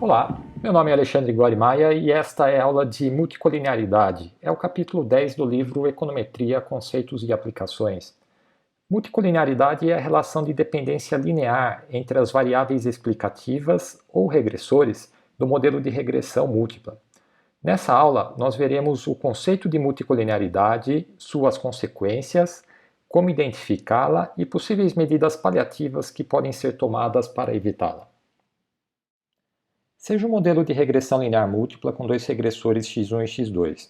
Olá, meu nome é Alexandre Gori Maia e esta é a aula de multicolinearidade. É o capítulo 10 do livro Econometria, Conceitos e Aplicações. Multicolinearidade é a relação de dependência linear entre as variáveis explicativas ou regressores do modelo de regressão múltipla. Nessa aula, nós veremos o conceito de multicolinearidade, suas consequências, como identificá-la e possíveis medidas paliativas que podem ser tomadas para evitá-la. Seja um modelo de regressão linear múltipla com dois regressores x1 e x2.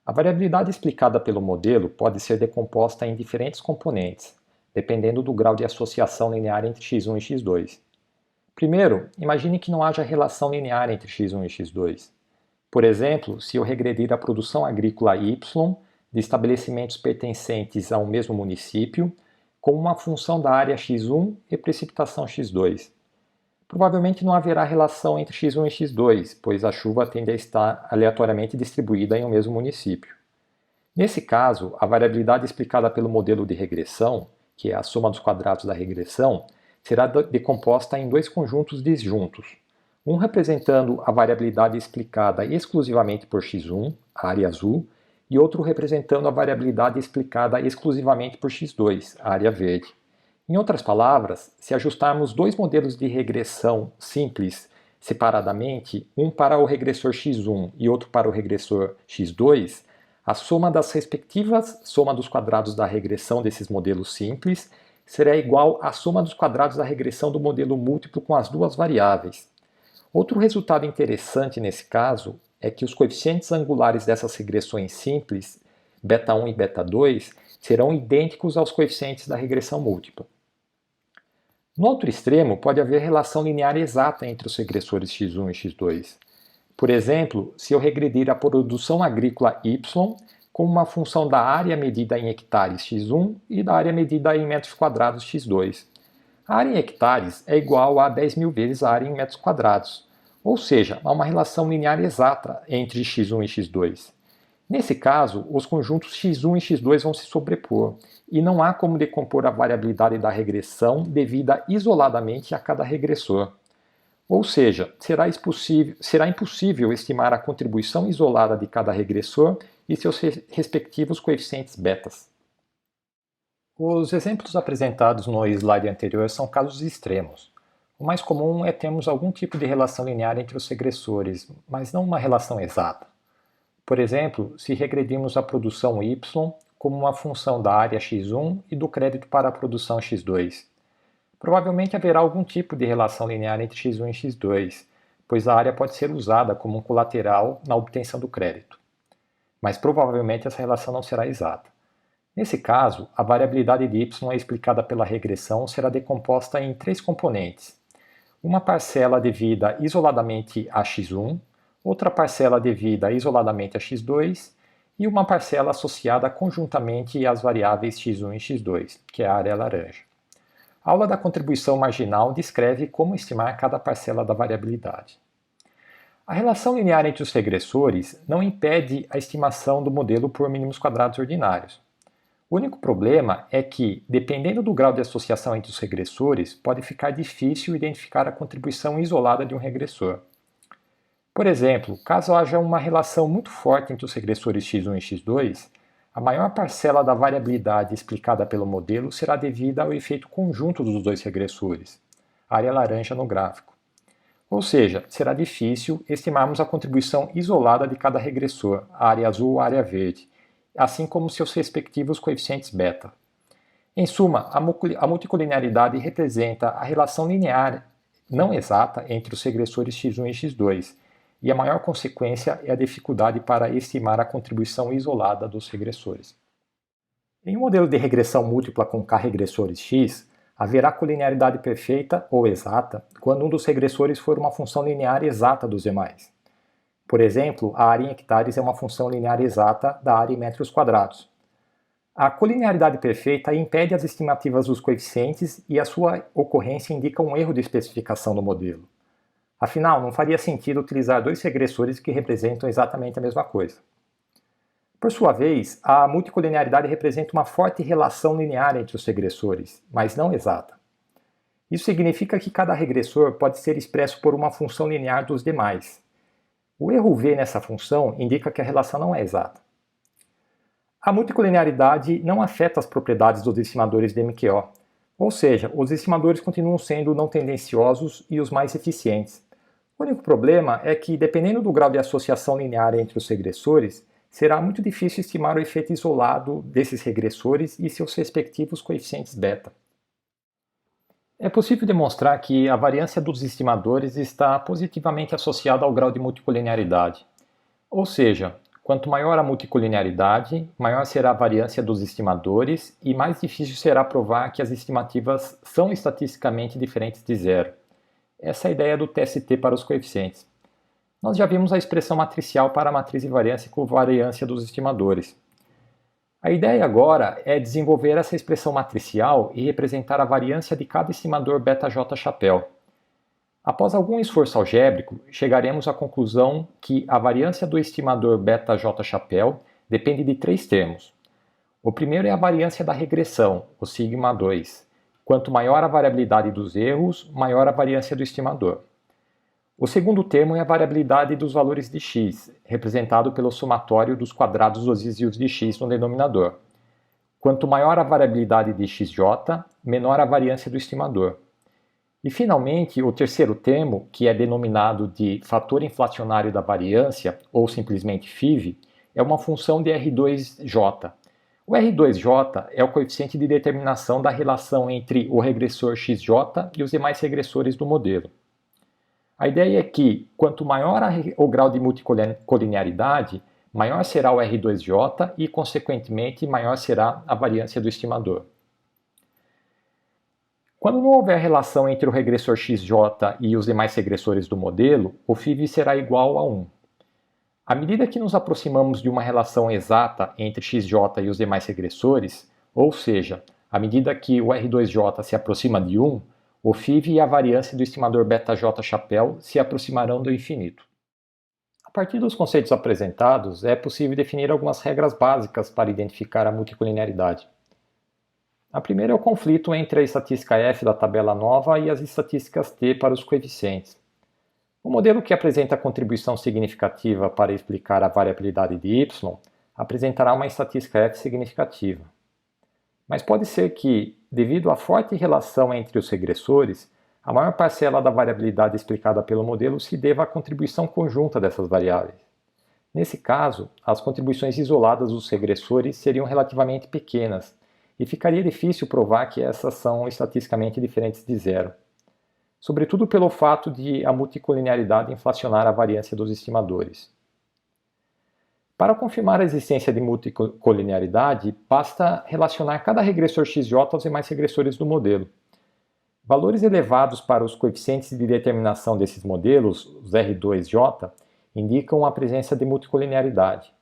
A variabilidade explicada pelo modelo pode ser decomposta em diferentes componentes, dependendo do grau de associação linear entre x1 e x2. Primeiro, imagine que não haja relação linear entre x1 e x2. Por exemplo, se eu regredir a produção agrícola y de estabelecimentos pertencentes a um mesmo município, com uma função da área x1 e precipitação x2. Provavelmente não haverá relação entre x1 e x2, pois a chuva tende a estar aleatoriamente distribuída em um mesmo município. Nesse caso, a variabilidade explicada pelo modelo de regressão, que é a soma dos quadrados da regressão, será decomposta em dois conjuntos disjuntos. Um representando a variabilidade explicada exclusivamente por x1, a área azul, e outro representando a variabilidade explicada exclusivamente por x2, a área verde. Em outras palavras, se ajustarmos dois modelos de regressão simples separadamente, um para o regressor x1 e outro para o regressor x2, a soma das respectivas soma dos quadrados da regressão desses modelos simples será igual à soma dos quadrados da regressão do modelo múltiplo com as duas variáveis. Outro resultado interessante nesse caso é que os coeficientes angulares dessas regressões simples, β1 e β2, serão idênticos aos coeficientes da regressão múltipla. No outro extremo, pode haver relação linear exata entre os regressores x1 e x2. Por exemplo, se eu regredir a produção agrícola y com uma função da área medida em hectares x1 e da área medida em metros quadrados x2. A área em hectares é igual a 10.000 vezes a área em metros quadrados, ou seja, há uma relação linear exata entre x1 e x2. Nesse caso, os conjuntos x1 e x2 vão se sobrepor, e não há como decompor a variabilidade da regressão devida isoladamente a cada regressor. Ou seja, será impossível estimar a contribuição isolada de cada regressor e seus respectivos coeficientes betas. Os exemplos apresentados no slide anterior são casos extremos. O mais comum é termos algum tipo de relação linear entre os regressores, mas não uma relação exata. Por exemplo, se regredirmos a produção y como uma função da área x1 e do crédito para a produção x2. Provavelmente haverá algum tipo de relação linear entre x1 e x2, pois a área pode ser usada como um colateral na obtenção do crédito. Mas provavelmente essa relação não será exata. Nesse caso, a variabilidade de y explicada pela regressão será decomposta em três componentes. Uma parcela devida isoladamente a x1, outra parcela devida isoladamente a x2 e uma parcela associada conjuntamente às variáveis x1 e x2, que é a área laranja. A aula da contribuição marginal descreve como estimar cada parcela da variabilidade. A relação linear entre os regressores não impede a estimação do modelo por mínimos quadrados ordinários. O único problema é que, dependendo do grau de associação entre os regressores, pode ficar difícil identificar a contribuição isolada de um regressor. Por exemplo, caso haja uma relação muito forte entre os regressores x1 e x2, a maior parcela da variabilidade explicada pelo modelo será devida ao efeito conjunto dos dois regressores, a área laranja no gráfico. Ou seja, será difícil estimarmos a contribuição isolada de cada regressor, a área azul ou a área verde, assim como seus respectivos coeficientes beta. Em suma, a multicolinearidade representa a relação linear não exata entre os regressores x1 e x2, e a maior consequência é a dificuldade para estimar a contribuição isolada dos regressores. Em um modelo de regressão múltipla com k regressores x, haverá colinearidade perfeita ou exata quando um dos regressores for uma função linear exata dos demais. Por exemplo, a área em hectares é uma função linear exata da área em metros quadrados. A colinearidade perfeita impede as estimativas dos coeficientes e a sua ocorrência indica um erro de especificação do modelo. Afinal, não faria sentido utilizar dois regressores que representam exatamente a mesma coisa. Por sua vez, a multicolinearidade representa uma forte relação linear entre os regressores, mas não exata. Isso significa que cada regressor pode ser expresso por uma função linear dos demais. O erro V nessa função indica que a relação não é exata. A multicolinearidade não afeta as propriedades dos estimadores de MQO, ou seja, os estimadores continuam sendo não tendenciosos e os mais eficientes. O único problema é que, dependendo do grau de associação linear entre os regressores, será muito difícil estimar o efeito isolado desses regressores e seus respectivos coeficientes beta. É possível demonstrar que a variância dos estimadores está positivamente associada ao grau de multicolinearidade. Ou seja, quanto maior a multicolinearidade, maior será a variância dos estimadores e mais difícil será provar que as estimativas são estatisticamente diferentes de zero. Essa é a ideia do TST para os coeficientes. Nós já vimos a expressão matricial para a matriz de variância com variância dos estimadores. A ideia agora é desenvolver essa expressão matricial e representar a variância de cada estimador beta-j chapéu. Após algum esforço algébrico, chegaremos à conclusão que a variância do estimador beta-j chapéu depende de três termos. O primeiro é a variância da regressão, o sigma 2. Quanto maior a variabilidade dos erros, maior a variância do estimador. O segundo termo é a variabilidade dos valores de x, representado pelo somatório dos quadrados dos desvios de x no denominador. Quanto maior a variabilidade de xj, menor a variância do estimador. E, finalmente, o terceiro termo, que é denominado de fator inflacionário da variância, ou simplesmente FIV, é uma função de R2J. O R2J é o coeficiente de determinação da relação entre o regressor XJ e os demais regressores do modelo. A ideia é que, quanto maior o grau de multicolinearidade, maior será o R2J e, consequentemente, maior será a variância do estimador. Quando não houver relação entre o regressor XJ e os demais regressores do modelo, o FIV será igual a 1. À medida que nos aproximamos de uma relação exata entre XJ e os demais regressores, ou seja, à medida que o R2J se aproxima de 1, o FIV e a variância do estimador beta-j chapéu se aproximarão do infinito. A partir dos conceitos apresentados, é possível definir algumas regras básicas para identificar a multicolinearidade. A primeira é o conflito entre a estatística F da tabela nova e as estatísticas T para os coeficientes. O modelo que apresenta contribuição significativa para explicar a variabilidade de y apresentará uma estatística F significativa. Mas pode ser que, devido à forte relação entre os regressores, a maior parcela da variabilidade explicada pelo modelo se deva à contribuição conjunta dessas variáveis. Nesse caso, as contribuições isoladas dos regressores seriam relativamente pequenas, e ficaria difícil provar que essas são estatisticamente diferentes de zero, sobretudo pelo fato de a multicolinearidade inflacionar a variância dos estimadores. Para confirmar a existência de multicolinearidade, basta relacionar cada regressor XJ aos demais regressores do modelo. Valores elevados para os coeficientes de determinação desses modelos, os R2J, indicam a presença de multicolinearidade.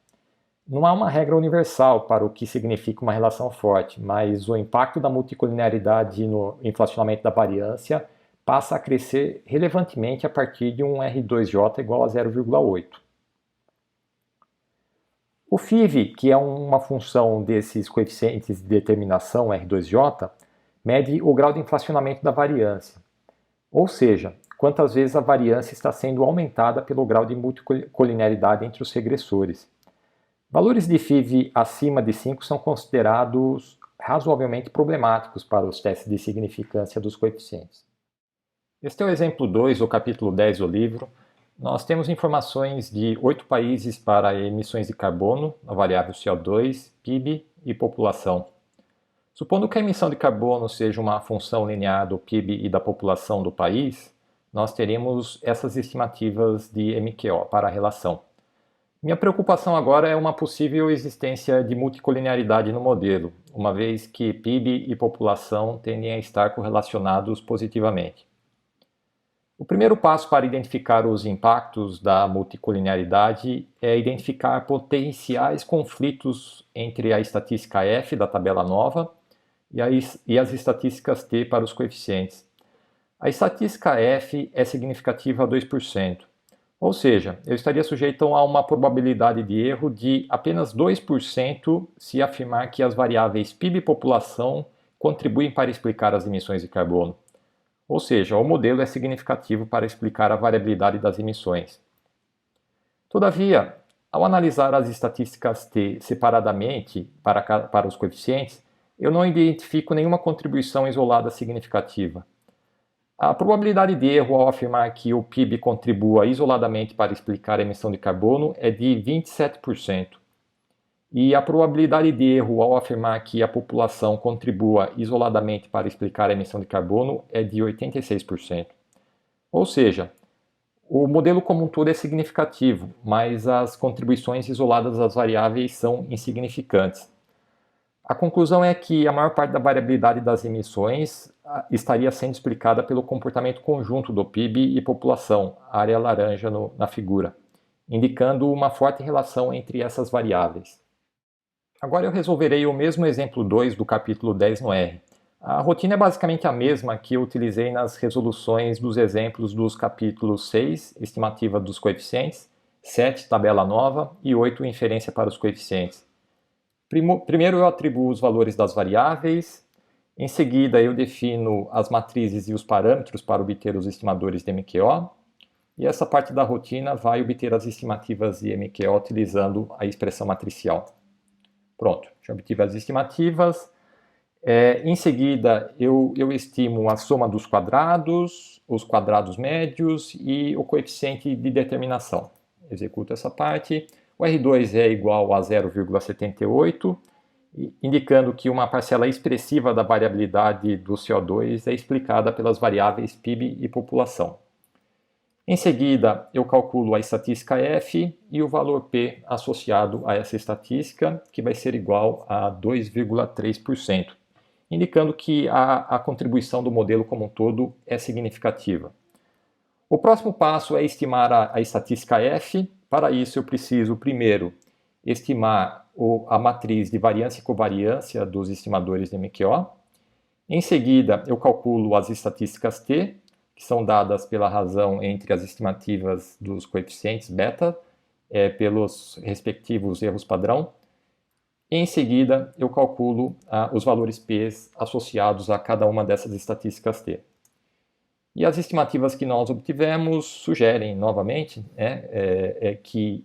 Não há uma regra universal para o que significa uma relação forte, mas o impacto da multicolinearidade no inflacionamento da variância passa a crescer relevantemente a partir de um R2J igual a 0,8. O FIV, que é uma função desses coeficientes de determinação R2J, mede o grau de inflacionamento da variância, ou seja, quantas vezes a variância está sendo aumentada pelo grau de multicolinearidade entre os regressores. Valores de FIV acima de 5 são considerados razoavelmente problemáticos para os testes de significância dos coeficientes. Este é o exemplo 2 do capítulo 10 do livro. Nós temos informações de 8 países para emissões de carbono, a variável CO2, PIB e população. Supondo que a emissão de carbono seja uma função linear do PIB e da população do país, nós teremos essas estimativas de MQO para a relação. Minha preocupação agora é uma possível existência de multicolinearidade no modelo, uma vez que PIB e população tendem a estar correlacionados positivamente. O primeiro passo para identificar os impactos da multicolinearidade é identificar potenciais conflitos entre a estatística F da tabela nova e as estatísticas T para os coeficientes. A estatística F é significativa a 2%, ou seja, eu estaria sujeito a uma probabilidade de erro de apenas 2% se afirmar que as variáveis PIB e população contribuem para explicar as emissões de carbono. Ou seja, o modelo é significativo para explicar a variabilidade das emissões. Todavia, ao analisar as estatísticas T separadamente para os coeficientes, eu não identifico nenhuma contribuição isolada significativa. A probabilidade de erro ao afirmar que o PIB contribua isoladamente para explicar a emissão de carbono é de 27%. E a probabilidade de erro ao afirmar que a população contribua isoladamente para explicar a emissão de carbono é de 86%. Ou seja, o modelo como um todo é significativo, mas as contribuições isoladas das variáveis são insignificantes. A conclusão é que a maior parte da variabilidade das emissões estaria sendo explicada pelo comportamento conjunto do PIB e população, área laranja na figura, indicando uma forte relação entre essas variáveis. Agora eu resolverei o mesmo exemplo 2 do capítulo 10 no R. A rotina é basicamente a mesma que eu utilizei nas resoluções dos exemplos dos capítulos 6, estimativa dos coeficientes, 7, tabela nova e 8, inferência para os coeficientes. Primeiro eu atribuo os valores das variáveis, em seguida eu defino as matrizes e os parâmetros para obter os estimadores de MQO, e essa parte da rotina vai obter as estimativas de MQO utilizando a expressão matricial. Pronto, já obtive as estimativas. Em seguida eu estimo a soma dos quadrados, os quadrados médios e o coeficiente de determinação. Executo essa parte. O R2 é igual a 0,78, indicando que uma parcela expressiva da variabilidade do CO2 é explicada pelas variáveis PIB e população. Em seguida, eu calculo a estatística F e o valor P associado a essa estatística, que vai ser igual a 2,3%, indicando que a contribuição do modelo como um todo é significativa. O próximo passo é estimar a estatística F. Para isso, eu preciso, primeiro, estimar a matriz de variância e covariância dos estimadores de MQO. Em seguida, eu calculo as estatísticas T, que são dadas pela razão entre as estimativas dos coeficientes beta, pelos respectivos erros padrão. Em seguida, eu calculo os valores P associados a cada uma dessas estatísticas T. E as estimativas que nós obtivemos sugerem, novamente, que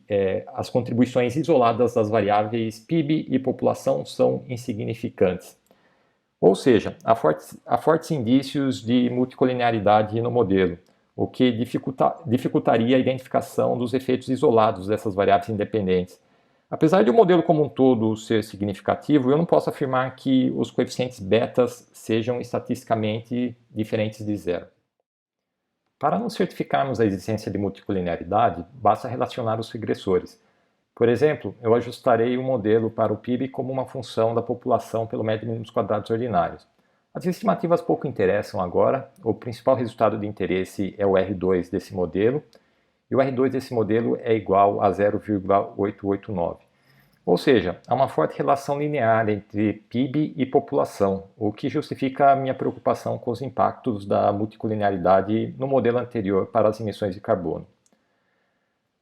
as contribuições isoladas das variáveis PIB e população são insignificantes. Ou seja, há fortes indícios de multicolinearidade no modelo, o que dificultaria a identificação dos efeitos isolados dessas variáveis independentes. Apesar de o modelo como um todo ser significativo, eu não posso afirmar que os coeficientes betas sejam estatisticamente diferentes de zero. Para nos certificarmos a existência de multicolinearidade, basta relacionar os regressores. Por exemplo, eu ajustarei o modelo para o PIB como uma função da população pelo médio mínimo dos quadrados ordinários. As estimativas pouco interessam agora, o principal resultado de interesse é o R2 desse modelo, e o R2 desse modelo é igual a 0,889. Ou seja, há uma forte relação linear entre PIB e população, o que justifica a minha preocupação com os impactos da multicolinearidade no modelo anterior para as emissões de carbono.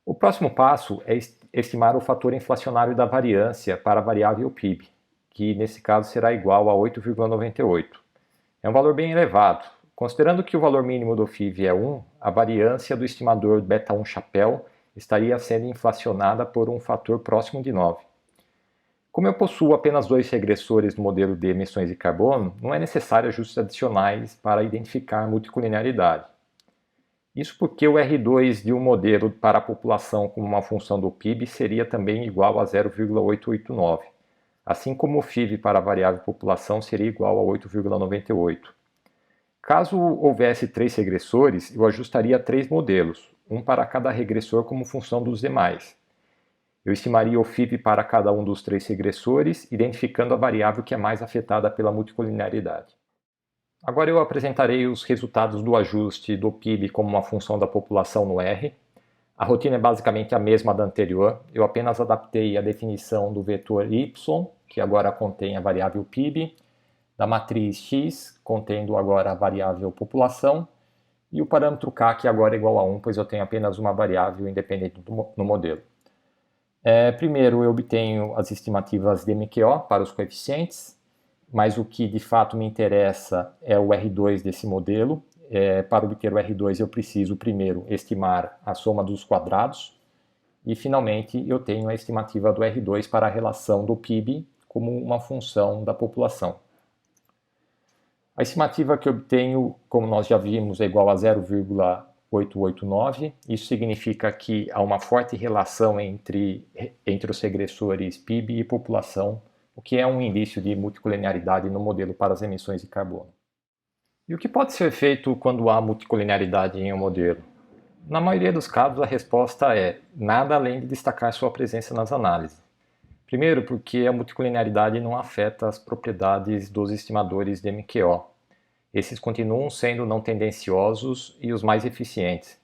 O próximo passo é estimar o fator inflacionário da variância para a variável PIB, que nesse caso será igual a 8,98. É um valor bem elevado. Considerando que o valor mínimo do FIV é 1, a variância do estimador beta 1 chapéu estaria sendo inflacionada por um fator próximo de 9. Como eu possuo apenas 2 regressores no modelo de emissões de carbono, não é necessário ajustes adicionais para identificar multicolinearidade. Isso porque o R2 de um modelo para a população como uma função do PIB seria também igual a 0,889, assim como o FIV para a variável população seria igual a 8,98. Caso houvesse 3 regressores, eu ajustaria 3 modelos, um para cada regressor como função dos demais. Eu estimaria o FIV para cada um dos 3 regressores, identificando a variável que é mais afetada pela multicolinearidade. Agora eu apresentarei os resultados do ajuste do PIB como uma função da população no R. A rotina é basicamente a mesma da anterior, eu apenas adaptei a definição do vetor y, que agora contém a variável PIB, da matriz x, contendo agora a variável população, e o parâmetro k, que agora é igual a 1, pois eu tenho apenas uma variável independente no modelo. Primeiro eu obtenho as estimativas de MQO para os coeficientes, mas o que de fato me interessa é o R2 desse modelo. para obter o R2 eu preciso primeiro estimar a soma dos quadrados e finalmente eu tenho a estimativa do R2 para a relação do PIB como uma função da população. A estimativa que eu obtenho, como nós já vimos, é igual a 0,889. Isso significa que há uma forte relação entre os regressores PIB e população, o que é um indício de multicolinearidade no modelo para as emissões de carbono. E o que pode ser feito quando há multicolinearidade em um modelo? Na maioria dos casos, a resposta é nada além de destacar sua presença nas análises. Primeiro, porque a multicolinearidade não afeta as propriedades dos estimadores de MQO. Esses continuam sendo não tendenciosos e os mais eficientes.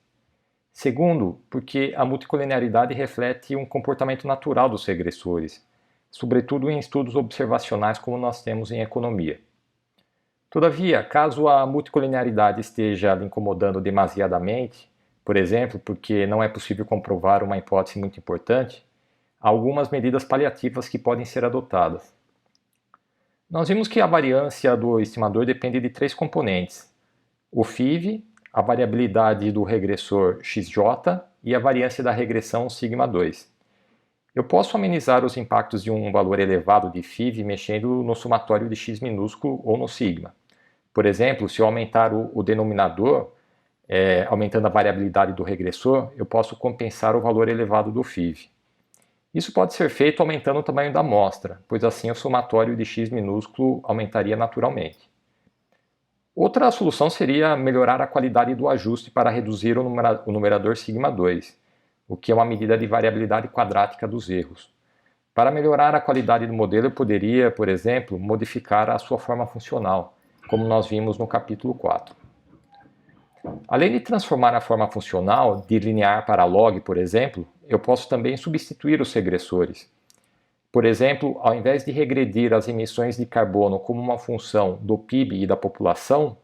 Segundo, porque a multicolinearidade reflete um comportamento natural dos regressores, sobretudo em estudos observacionais como nós temos em economia. Todavia, caso a multicolinearidade esteja lhe incomodando demasiadamente, por exemplo, porque não é possível comprovar uma hipótese muito importante, há algumas medidas paliativas que podem ser adotadas. Nós vimos que a variância do estimador depende de três componentes: o FIV, a variabilidade do regressor XJ e a variância da regressão σ2. Eu posso amenizar os impactos de um valor elevado de FIV mexendo no somatório de x minúsculo ou no sigma. Por exemplo, se eu aumentar o denominador, aumentando a variabilidade do regressor, eu posso compensar o valor elevado do FIV. Isso pode ser feito aumentando o tamanho da amostra, pois assim o somatório de x minúsculo aumentaria naturalmente. Outra solução seria melhorar a qualidade do ajuste para reduzir o numerador σ2, o que é uma medida de variabilidade quadrática dos erros. Para melhorar a qualidade do modelo, eu poderia, por exemplo, modificar a sua forma funcional, como nós vimos no capítulo 4. Além de transformar a forma funcional de linear para log, por exemplo, eu posso também substituir os regressores. Por exemplo, ao invés de regredir as emissões de carbono como uma função do PIB e da população,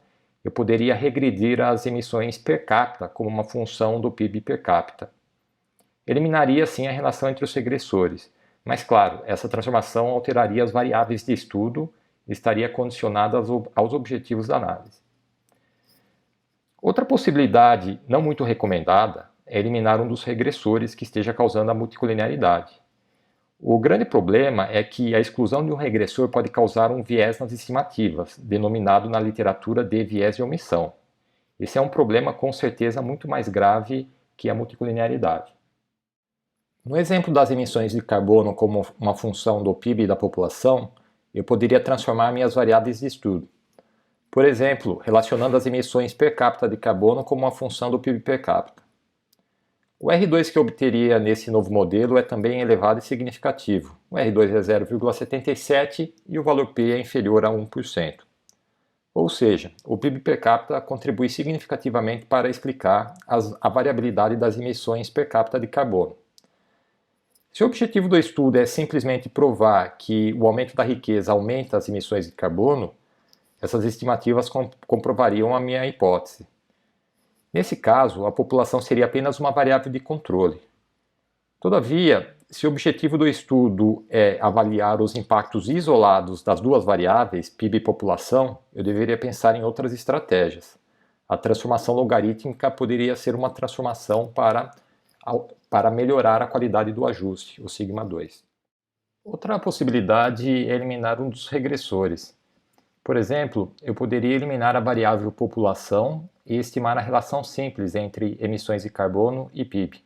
eu poderia regredir as emissões per capita como uma função do PIB per capita. Eliminaria assim a relação entre os regressores, mas claro, essa transformação alteraria as variáveis de estudo e estaria condicionada aos objetivos da análise. Outra possibilidade não muito recomendada é eliminar um dos regressores que esteja causando a multicolinearidade. O grande problema é que a exclusão de um regressor pode causar um viés nas estimativas, denominado na literatura de viés de omissão. Esse é um problema com certeza muito mais grave que a multicolinearidade. No exemplo das emissões de carbono como uma função do PIB da população, eu poderia transformar minhas variáveis de estudo. Por exemplo, relacionando as emissões per capita de carbono como uma função do PIB per capita. O R2 que eu obteria nesse novo modelo é também elevado e significativo. O R2 é 0,77 e o valor P é inferior a 1%. Ou seja, o PIB per capita contribui significativamente para explicar a variabilidade das emissões per capita de carbono. Se o objetivo do estudo é simplesmente provar que o aumento da riqueza aumenta as emissões de carbono, essas estimativas comprovariam a minha hipótese. Nesse caso, a população seria apenas uma variável de controle. Todavia, se o objetivo do estudo é avaliar os impactos isolados das duas variáveis, PIB e população, eu deveria pensar em outras estratégias. A transformação logarítmica poderia ser uma transformação para melhorar a qualidade do ajuste, o σ2. Outra possibilidade é eliminar um dos regressores. Por exemplo, eu poderia eliminar a variável população e estimar a relação simples entre emissões de carbono e PIB.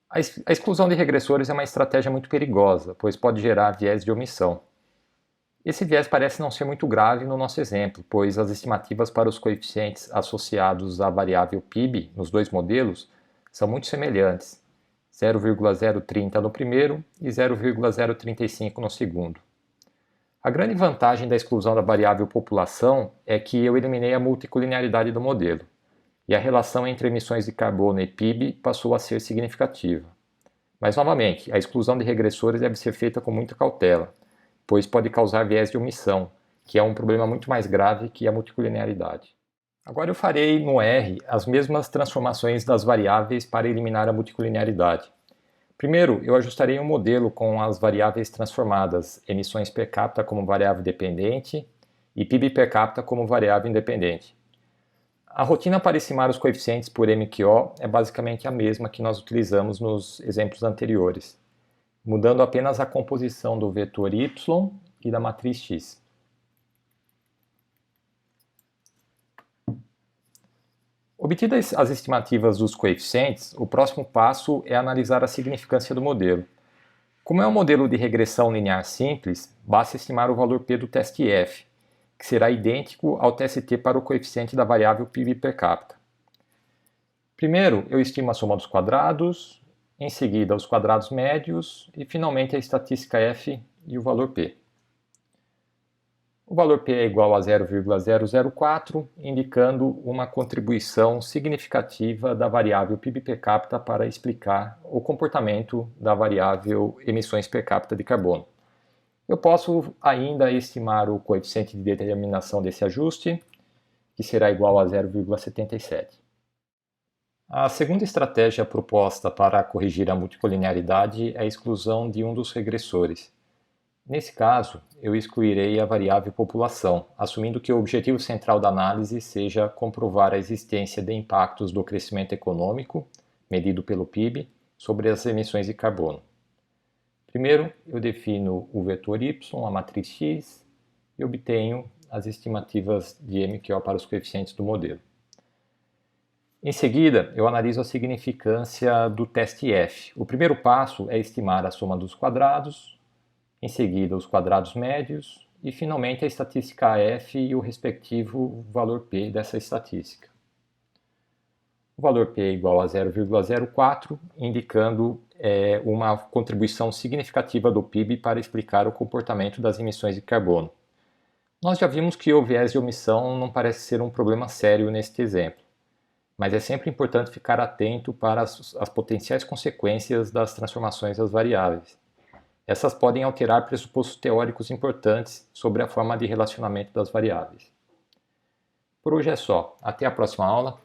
A exclusão de regressores é uma estratégia muito perigosa, pois pode gerar viés de omissão. Esse viés parece não ser muito grave no nosso exemplo, pois as estimativas para os coeficientes associados à variável PIB nos dois modelos são muito semelhantes, 0,030 no primeiro e 0,035 no segundo. A grande vantagem da exclusão da variável população é que eu eliminei a multicolinearidade do modelo, e a relação entre emissões de carbono e PIB passou a ser significativa. Mas, novamente, a exclusão de regressores deve ser feita com muita cautela, pois pode causar viés de omissão, que é um problema muito mais grave que a multicolinearidade. Agora eu farei no R as mesmas transformações das variáveis para eliminar a multicolinearidade. Primeiro, eu ajustarei um modelo com as variáveis transformadas, emissões per capita como variável dependente e PIB per capita como variável independente. A rotina para estimar os coeficientes por MQO é basicamente a mesma que nós utilizamos nos exemplos anteriores, mudando apenas a composição do vetor y e da matriz x. Obtidas as estimativas dos coeficientes, o próximo passo é analisar a significância do modelo. Como é um modelo de regressão linear simples, basta estimar o valor P do teste F, que será idêntico ao TST para o coeficiente da variável PIB per capita. Primeiro, eu estimo a soma dos quadrados, em seguida os quadrados médios e finalmente a estatística F e o valor P. O valor P é igual a 0,004, indicando uma contribuição significativa da variável PIB per capita para explicar o comportamento da variável emissões per capita de carbono. Eu posso ainda estimar o coeficiente de determinação desse ajuste, que será igual a 0,77. A segunda estratégia proposta para corrigir a multicolinearidade é a exclusão de um dos regressores. Nesse caso, eu excluirei a variável população, assumindo que o objetivo central da análise seja comprovar a existência de impactos do crescimento econômico, medido pelo PIB, sobre as emissões de carbono. Primeiro, eu defino o vetor y, a matriz x, e obtenho as estimativas de MQO para os coeficientes do modelo. Em seguida, eu analiso a significância do teste F. O primeiro passo é estimar a soma dos quadrados, em seguida os quadrados médios e finalmente a estatística F e o respectivo valor P dessa estatística. O valor P é igual a 0,04, indicando uma contribuição significativa do PIB para explicar o comportamento das emissões de carbono. Nós já vimos que o viés de omissão não parece ser um problema sério neste exemplo, mas é sempre importante ficar atento para as potenciais consequências das transformações das variáveis. Essas podem alterar pressupostos teóricos importantes sobre a forma de relacionamento das variáveis. Por hoje é só. Até a próxima aula.